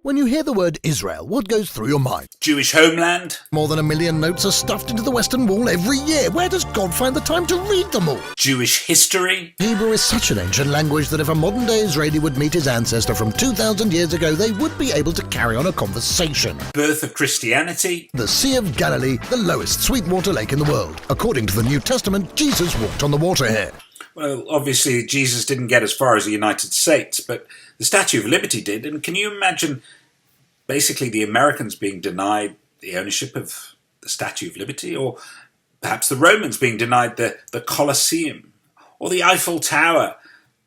When you hear the word Israel, what goes through your mind? Jewish homeland? More than 1 million notes are stuffed into the Western Wall every year. Where does God find the time to read them all? Jewish history? Hebrew is such an ancient language that if a modern-day Israeli would meet his ancestor from 2,000 years ago, they would be able to carry on a conversation. Birth of Christianity? The Sea of Galilee, the lowest sweetwater lake in the world. According to the New Testament, Jesus walked on the water here. Well, obviously Jesus didn't get as far as the United States, but the Statue of Liberty did, and can you imagine basically the Americans being denied the ownership of the Statue of Liberty, or perhaps the Romans being denied the Colosseum, or the Eiffel Tower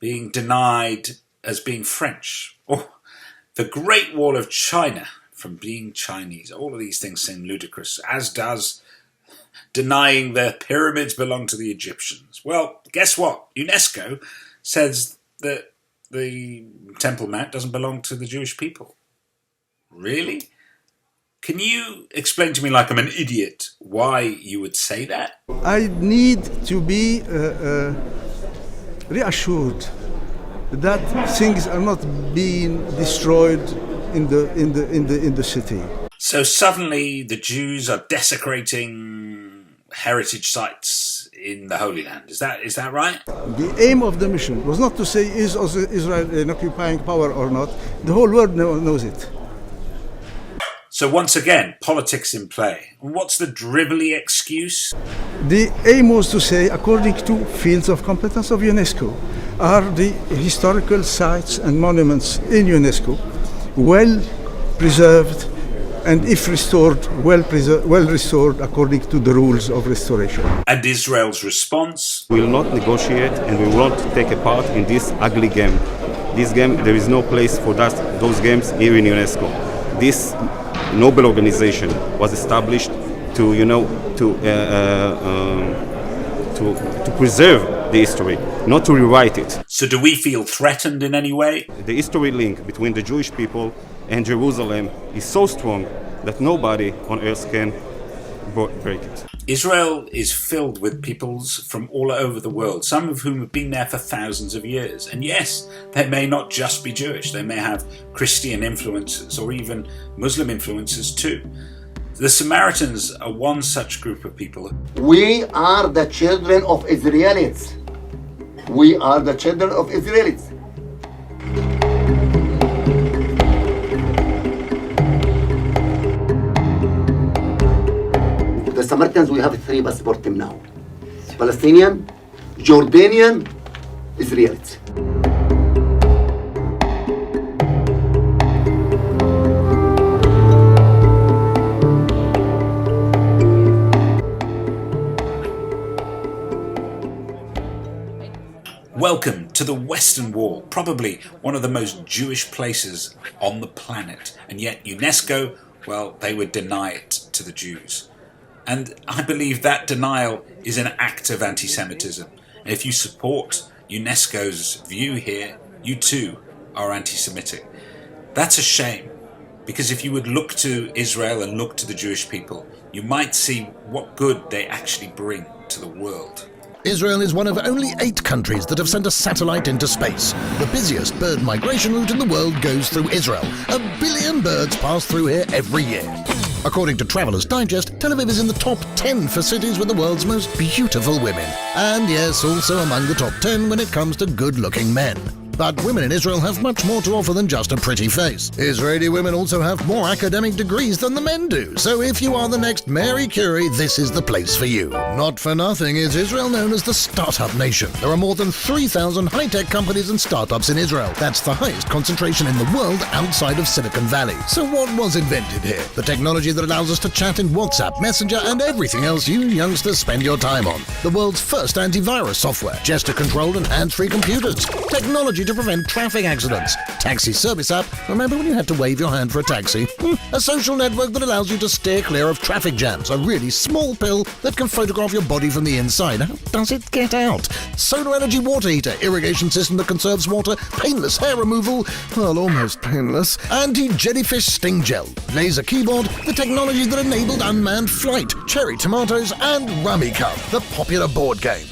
being denied as being French, or the Great Wall of China from being Chinese. All of these things seem ludicrous, as does denying the pyramids belong to the Egyptians. Well, guess what? UNESCO says that the Temple Mount doesn't belong to the Jewish people. Really? Can you explain to me, like I'm an idiot, why you would say that? I need to be reassured that things are not being destroyed in the city. So suddenly the Jews are desecrating heritage sites in the Holy Land. Is that right? The aim of the mission was not to say is Israel an occupying power or not. The whole world knows it. So once again, politics in play. And what's the drivelly excuse? The aim was to say, according to fields of competence of UNESCO, are the historical sites and monuments in UNESCO well preserved, and if restored, well restored according to the rules of restoration. And Israel's response? We will not negotiate and we will not take a part in this ugly game. This game, there is no place for those games here in UNESCO. This noble organization was established to preserve the history, not to rewrite it. So do we feel threatened in any way? The history link between the Jewish people and Jerusalem is so strong that nobody on earth can break it. Israel is filled with peoples from all over the world, some of whom have been there for thousands of years. And yes, they may not just be Jewish, they may have Christian influences or even Muslim influences too. The Samaritans are one such group of people. We are the children of Israelites. We are the children of Israelites. The Samaritans, we have 3 passports now. Palestinian, Jordanian, Israelis. Welcome to the Western Wall, probably one of the most Jewish places on the planet. And yet UNESCO, well, they would deny it to the Jews. And I believe that denial is an act of anti-Semitism. And if you support UNESCO's view here, you too are anti-Semitic. That's a shame, because if you would look to Israel and look to the Jewish people, you might see what good they actually bring to the world. Israel is one of only 8 countries that have sent a satellite into space. The busiest bird migration route in the world goes through Israel. 1 billion birds pass through here every year. According to Traveller's Digest, Tel Aviv is in the top 10 for cities with the world's most beautiful women. And yes, also among the top 10 when it comes to good-looking men. But women in Israel have much more to offer than just a pretty face. Israeli women also have more academic degrees than the men do, so if you are the next Mary Curie, this is the place for you. Not for nothing is Israel known as the startup nation. There are more than 3,000 high-tech companies and startups in Israel. That's the highest concentration in the world outside of Silicon Valley. So what was invented here? The technology that allows us to chat in WhatsApp, Messenger, and everything else you youngsters spend your time on. The world's first antivirus software, gesture-controlled and hands-free computers, technology to prevent traffic accidents, taxi service app, remember when you had to wave your hand for a taxi? A social network that allows you to steer clear of traffic jams, a really small pill that can photograph your body from the inside. How does it get out? Solar energy water heater, irrigation system that conserves water, painless hair removal, well, almost painless, anti-jellyfish sting gel, laser keyboard, the technology that enabled unmanned flight, cherry tomatoes, and Rummy Cup, the popular board game.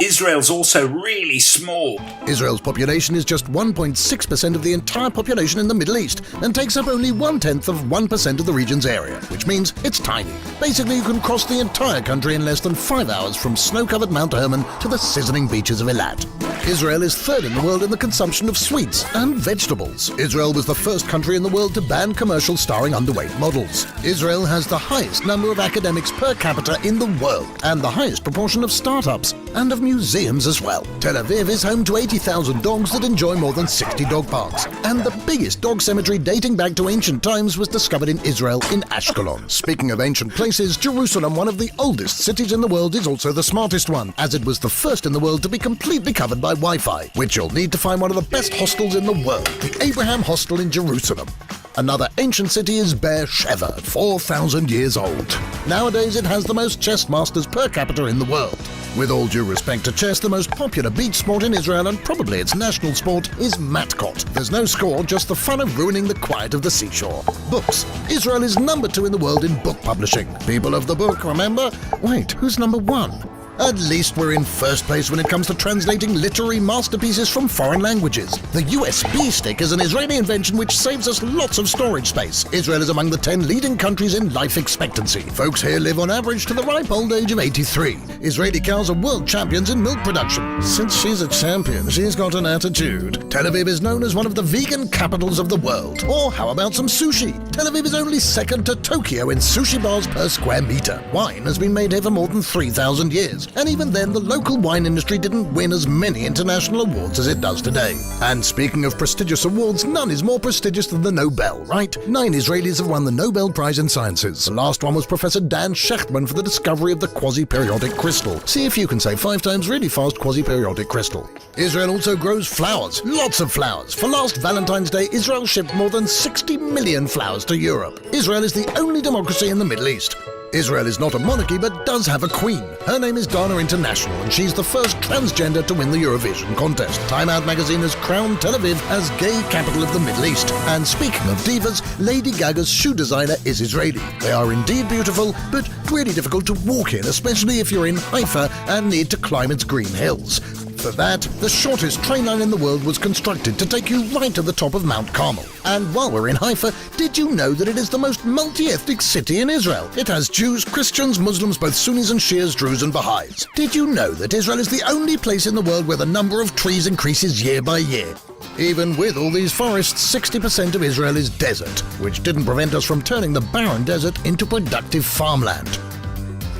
Israel's also really small. Israel's population is just 1.6% of the entire population in the Middle East and takes up only 1/10% of the region's area, which means it's tiny. Basically, you can cross the entire country in less than 5 hours from snow-covered Mount Hermon to the sizzling beaches of Eilat. Israel is third in the world in the consumption of sweets and vegetables. Israel was the first country in the world to ban commercials starring underweight models. Israel has the highest number of academics per capita in the world and the highest proportion of startups and of museums as well. Tel Aviv is home to 80,000 dogs that enjoy more than 60 dog parks. And the biggest dog cemetery dating back to ancient times was discovered in Israel in Ashkelon. Speaking of ancient places, Jerusalem, one of the oldest cities in the world, is also the smartest one, as it was the first in the world to be completely covered by Wi-Fi, which you'll need to find one of the best hostels in the world, the Abraham Hostel in Jerusalem. Another ancient city is Beersheba, 4,000 years old. Nowadays, it has the most chess masters per capita in the world. With all due respect to chess, the most popular beach sport in Israel, and probably its national sport, is matcot. There's no score, just the fun of ruining the quiet of the seashore. Books. Israel is number 2 in the world in book publishing. People of the book, remember? Wait, who's number 1? At least we're in first place when it comes to translating literary masterpieces from foreign languages. The USB stick is an Israeli invention which saves us lots of storage space. Israel is among the 10 leading countries in life expectancy. Folks here live on average to the ripe old age of 83. Israeli cows are world champions in milk production. Since she's a champion, she's got an attitude. Tel Aviv is known as one of the vegan capitals of the world. Or how about some sushi? Tel Aviv is only second to Tokyo in sushi bars per square meter. Wine has been made here for more than 3,000 years. And even then, the local wine industry didn't win as many international awards as it does today. And speaking of prestigious awards, none is more prestigious than the Nobel, right? 9 Israelis have won the Nobel Prize in Sciences. The last one was Professor Dan Shechtman for the discovery of the quasi-periodic crystal. See if you can say 5 times really fast quasi-periodic crystal. Israel also grows flowers, lots of flowers. For last Valentine's Day, Israel shipped more than 60 million flowers to Europe. Israel is the only democracy in the Middle East. Israel is not a monarchy but does have a queen. Her name is Dana International and she's the first transgender to win the Eurovision contest. Time Out magazine has crowned Tel Aviv as gay capital of the Middle East. And speaking of divas, Lady Gaga's shoe designer is Israeli. They are indeed beautiful but really difficult to walk in, especially if you're in Haifa and need to climb its green hills. For that, the shortest train line in the world was constructed to take you right to the top of Mount Carmel. And while we're in Haifa, did you know that it is the most multi-ethnic city in Israel? It has Jews, Christians, Muslims, both Sunnis and Shias, Druze and Baha'is. Did you know that Israel is the only place in the world where the number of trees increases year by year? Even with all these forests, 60% of Israel is desert, which didn't prevent us from turning the barren desert into productive farmland.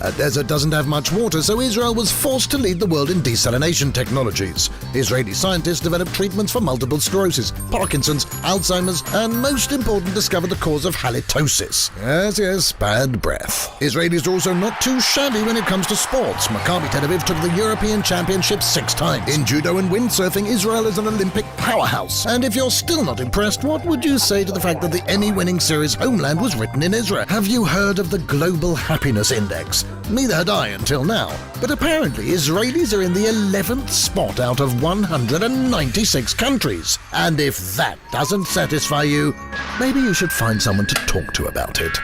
A desert doesn't have much water, so Israel was forced to lead the world in desalination technologies. Israeli scientists developed treatments for multiple sclerosis, Parkinson's, Alzheimer's, and most important, discovered the cause of halitosis. Yes, bad breath. Israelis are also not too shabby when it comes to sports. Maccabi Tel Aviv took the European Championship 6 times. In judo and windsurfing, Israel is an Olympic powerhouse. And if you're still not impressed, what would you say to the fact that the Emmy-winning series Homeland was written in Israel? Have you heard of the Global Happiness Index? Neither had I until now, but apparently Israelis are in the 11th spot out of 196 countries. And if that doesn't satisfy you, maybe you should find someone to talk to about it.